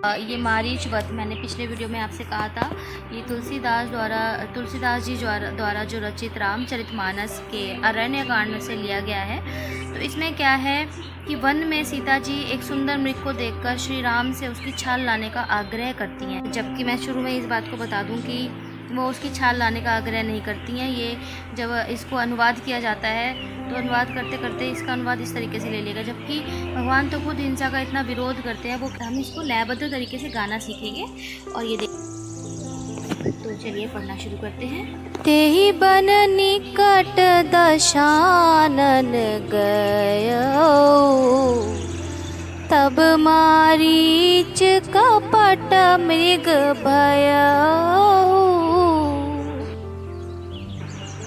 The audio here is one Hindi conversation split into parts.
ये मारीच वध मैंने पिछले वीडियो में आपसे कहा था, ये तुलसीदास जी द्वारा जो रचित रामचरितमानस के अरण्य कांड से लिया गया है। तो इसमें क्या है कि वन में सीता जी एक सुंदर मृग को देखकर श्री राम से उसकी छाल लाने का आग्रह करती हैं, जबकि मैं शुरू में इस बात को बता दूं कि वो उसकी छाल लाने का आग्रह नहीं करती हैं। ये जब इसको अनुवाद किया जाता है तो अनुवाद करते करते इसका अनुवाद इस तरीके से ले लेगा, जबकि भगवान तो खुद हिंसा का इतना विरोध करते हैं। वो हम इसको लयबद्ध तरीके से गाना सीखेंगे और ये तो चलिए पढ़ना शुरू करते हैं। तेहि बन निकट दशानन गयो, तब मारीच कपट मृग भयो।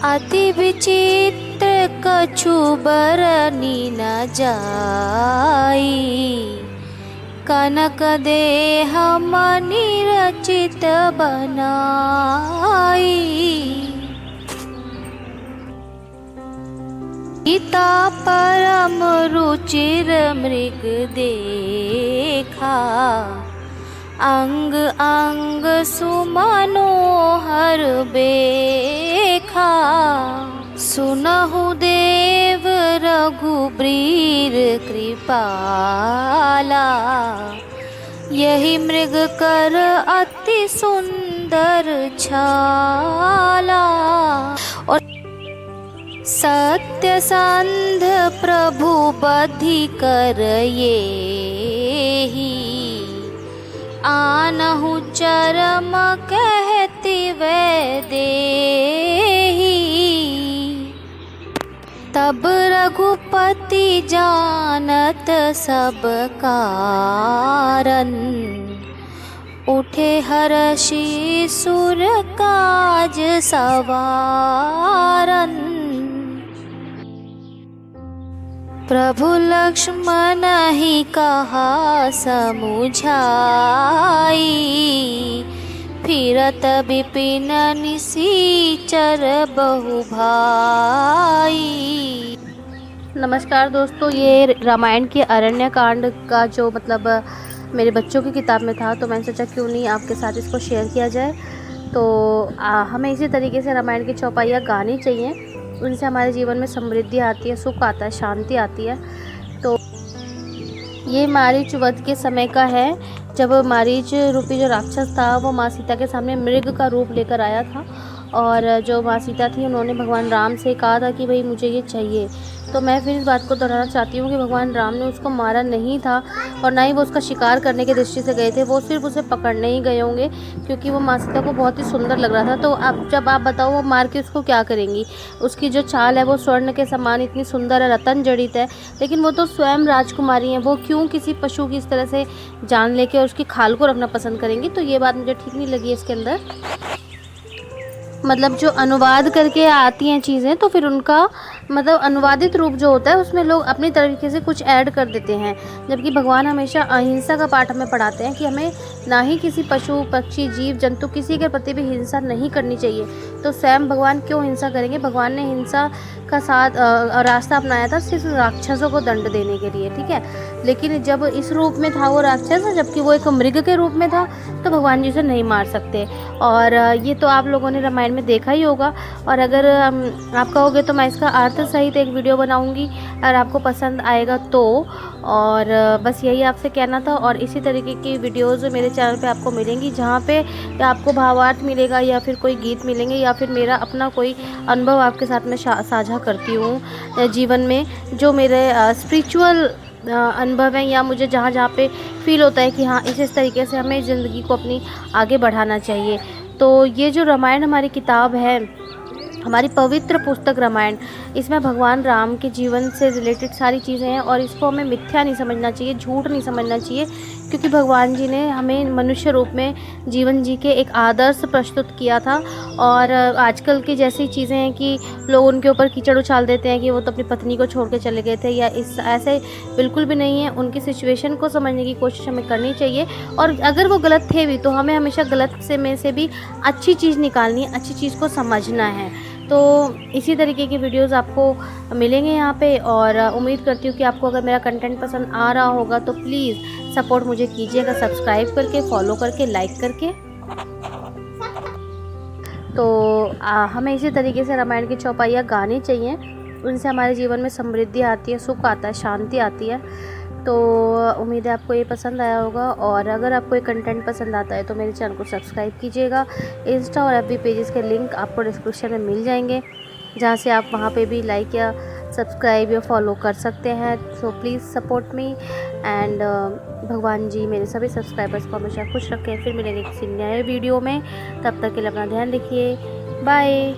अति विचित्र कछु बरनी न जाई, कनक देह मणि रचित बनाई। सीता परम रुचिर मृग देखा, अंग अंग सुमनोहर बेखा। सुनहु देव रघुबीर कृपाला, यही मृग कर अति सुंदर छाला। और सत्य संध प्रभु बधि कर येहि, आनहु चरम कहति वै देहि। तब रघुपति जानत सब कारण, उठे हर्षि सुर काज सवारन। प्रभु लक्ष्मण ही कहा समुझाई, फिरत विपिन निशिचर बहु भाई। नमस्कार दोस्तों, ये रामायण के अरण्य कांड का जो मेरे बच्चों की किताब में था, तो मैंने सोचा क्यों नहीं आपके साथ इसको शेयर किया जाए। तो हमें इसी तरीके से रामायण की चौपाइयाँ गानी चाहिए, उनसे हमारे जीवन में समृद्धि आती है, सुख आता है, शांति आती है। तो ये मारीच वध के समय का है, जब मारीच रूपी जो राक्षस था वो माँ सीता के सामने मृग का रूप लेकर आया था। और जो माँ सीता थी उन्होंने भगवान राम से कहा था कि भाई मुझे ये चाहिए। तो मैं फिर इस बात को दोहराना चाहती हूँ कि भगवान राम ने उसको मारा नहीं था और ना ही वो उसका शिकार करने की दृष्टि से गए थे, वो सिर्फ उसे पकड़ने ही गए होंगे, क्योंकि वो माँ सीता को बहुत ही सुंदर लग रहा था। तो अब जब आप बताओ वो मार के उसको क्या करेंगी? उसकी जो चाल है वो स्वर्ण के समान इतनी सुंदर है, रतन जड़ित है, लेकिन वो तो स्वयं राजकुमारी हैं, वो क्यों किसी पशु की इस तरह से जान लेके और उसकी खाल को रखना पसंद करेंगी? तो ये बात मुझे ठीक नहीं लगी इसके अंदर। जो अनुवाद करके आती हैं चीज़ें, तो फिर उनका अनुवादित रूप जो होता है उसमें लोग अपनी तरीके से कुछ ऐड कर देते हैं, जबकि भगवान हमेशा अहिंसा का पाठ हमें पढ़ाते हैं कि हमें ना ही किसी पशु पक्षी जीव जंतु किसी के प्रति भी हिंसा नहीं करनी चाहिए। तो स्वयं भगवान क्यों हिंसा करेंगे? भगवान ने हिंसा का रास्ता अपनाया था सिर्फ राक्षसों को दंड देने के लिए, ठीक है। लेकिन जब इस रूप में था वो राक्षस, जबकि वो एक मृग के रूप में था, तो भगवान जी उसे नहीं मार सकते। और ये तो आप लोगों ने रामायण में देखा ही होगा। और अगर आप कहोगे तो मैं इसका अर्थ सहित एक वीडियो बनाऊंगी, अगर आपको पसंद आएगा तो। और बस यही आपसे कहना था। और इसी तरीके की वीडियोज़ मेरे चैनल पे आपको मिलेंगी, जहाँ पे आपको भावार्थ मिलेगा या फिर कोई गीत मिलेंगे या फिर मेरा अपना कोई अनुभव आपके साथ में साझा करती हूँ जीवन में, जो मेरे स्पिरिचुअल अनुभव है, या मुझे जहाँ जहाँ पे फील होता है कि हाँ इस तरीके से हमें ज़िंदगी को अपनी आगे बढ़ाना चाहिए। तो ये जो रामायण हमारी किताब है, हमारी पवित्र पुस्तक रामायण, इसमें भगवान राम के जीवन से रिलेटेड सारी चीज़ें हैं। और इसको हमें मिथ्या नहीं समझना चाहिए, झूठ नहीं समझना चाहिए, क्योंकि भगवान जी ने हमें मनुष्य रूप में जीवन जी के एक आदर्श प्रस्तुत किया था। और आजकल की जैसी चीज़ें हैं कि लोग उनके ऊपर कीचड़ उछाल देते हैं कि वो तो अपनी पत्नी को छोड़ के चले गए थे, या ऐसे बिल्कुल भी नहीं है। उनकी सिचुएशन को समझने की कोशिश हमें करनी चाहिए, और अगर वो गलत थे भी तो हमें हमेशा गलत में से भी अच्छी चीज़ निकालनी है, अच्छी चीज़ को समझना है। तो इसी तरीके की वीडियोस आपको मिलेंगे यहाँ पे, और उम्मीद करती हूँ कि आपको अगर मेरा कंटेंट पसंद आ रहा होगा तो प्लीज़ सपोर्ट मुझे कीजिएगा, सब्सक्राइब करके, फॉलो करके, लाइक करके। तो हमें इसी तरीके से रामायण की चौपाइयाँ गानी चाहिए, उनसे हमारे जीवन में समृद्धि आती है, सुख आता है, शांति आती है। तो उम्मीद है आपको ये पसंद आया होगा, और अगर आपको ये कंटेंट पसंद आता है तो मेरे चैनल को सब्सक्राइब कीजिएगा। इंस्टा और एफबी पेजेस के लिंक आपको डिस्क्रिप्शन में मिल जाएंगे, जहाँ से आप वहाँ पे भी लाइक या सब्सक्राइब या फॉलो कर सकते हैं। So please support me and भगवान जी मेरे सभी सब्सक्राइबर्स को हमेशा खुश रखें। फिर मिलेंगे किसी नए वीडियो में, तब तक के लिए अपना ध्यान रखिए। बाय।